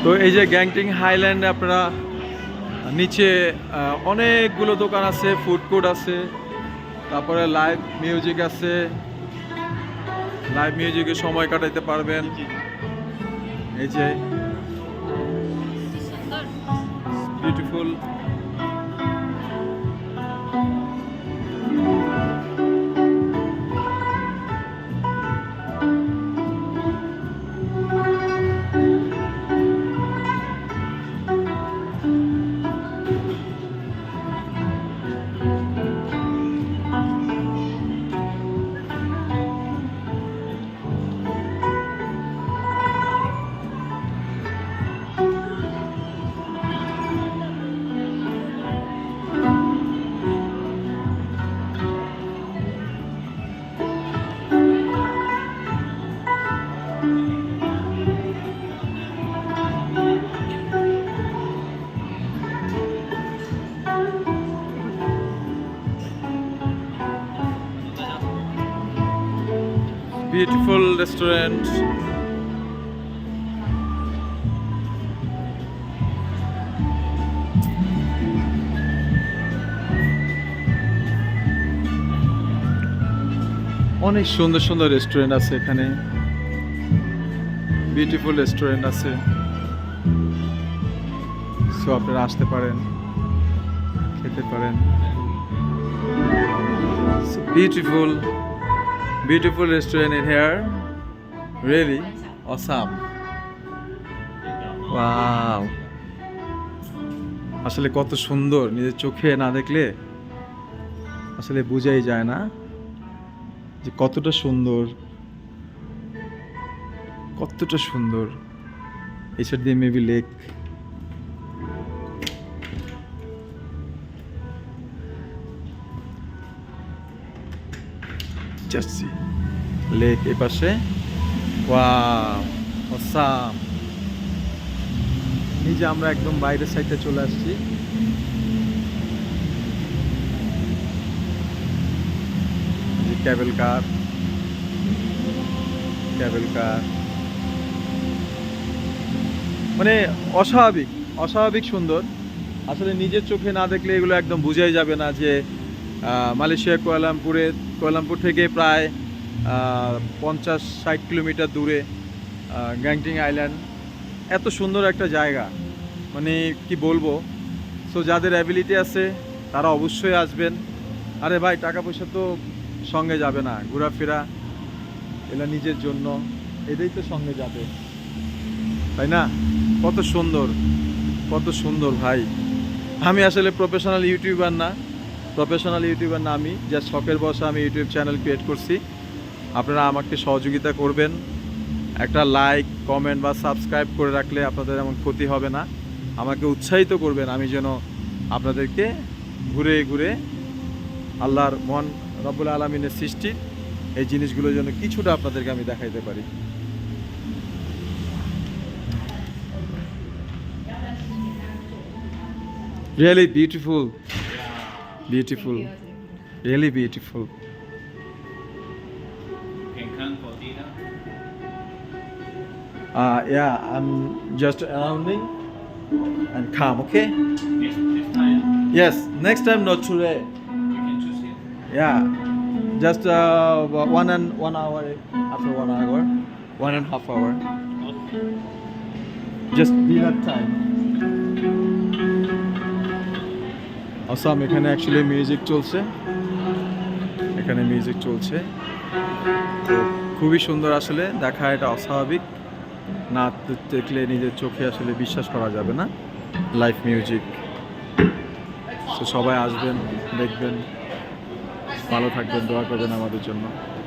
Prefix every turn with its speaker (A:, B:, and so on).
A: তো এই যে গ্যাংটিং হাইল্যান্ডে আপনারা নিচে অনেকগুলো দোকান আছে, ফুড কোর্ট আছে, তারপরে লাইভ মিউজিক আছে, লাইভ মিউজিকে সময় কাটাইতে পারবেন। এই যে বিউটিফুল। Beautiful restaurant. অনেক সুন্দর সুন্দর রেস্টুরেন্ট আছে এখানে, বিউটিফুল রেস্টুরেন্ট আছে। সো আপনারা আসতে পারেন, খেতে পারেন। So beautiful restaurant in here, really awesome. Wow, আসলে কত সুন্দর, নিজের চোখে না দেখলে আসলে বোঝাই যায় না যে কতটা সুন্দর, কতটা সুন্দর। এই সাইড দিয়ে maybe lake, just see lake এই পাশে। Wow awesome. এই যে আমরা একদম বাইরের সাইডে চলে আসছি। ক্যাবেল কার, মানে অস্বাভাবিক সুন্দর। আসলে নিজের চোখে না দেখলে এগুলো একদম বোঝাই যাবে না যে মালয়েশিয়া কুয়ালালামপুর থেকে প্রায় 50-60 কিলোমিটার দূরে গ্যাংটিং আইল্যান্ড। এত সুন্দর একটা জায়গা, মানে কি বলবো। সো যাদের অ্যাবিলিটি আছে তারা অবশ্যই আসবেন। আরে ভাই, টাকা পয়সা তো সঙ্গে যাবে না, ঘোরাফেরা এলা নিজের জন্য, এটাই তো সঙ্গে যাবে, তাই না? কত সুন্দর ভাই। আমি আসলে প্রফেশনাল ইউটিউবার না, আমি জাস্ট শখের বশে আমি ইউটিউব চ্যানেল ক্রিয়েট করছি। আপনারা আমাকে সহযোগিতা করবেন, একটা লাইক, কমেন্ট বা সাবস্ক্রাইব করে রাখলে আপনাদের এমন ক্ষতি হবে না। আমাকে উৎসাহিত করবেন আমি যেন আপনাদেরকে ঘুরে ঘুরে আল্লাহর মহান রব্বুল আলামিনের সৃষ্টি এই জিনিসগুলো যেন কিছুটা আপনাদেরকে আমি দেখাইতে পারি। Really beautiful, really beautiful.
B: Can come for dinner.
A: Yeah, I'm just rounding and come, okay?
B: Next time
A: Yes, next time, not today.
B: we can choose it.
A: Yeah, just 1 hour, after 1 hour, 1.5 hour,
B: Okay.
A: just dinner time. Assam, এখানে actually music চলছে, তো খুবই সুন্দর। আসলে দেখা এটা অস্বাভাবিক, না দেখলে নিজের চোখে আসলে বিশ্বাস করা যাবে না। Live music. তো সবাই আসবেন, দেখবেন, ভালো থাকবেন, দোয়া করবেন আমাদের জন্য।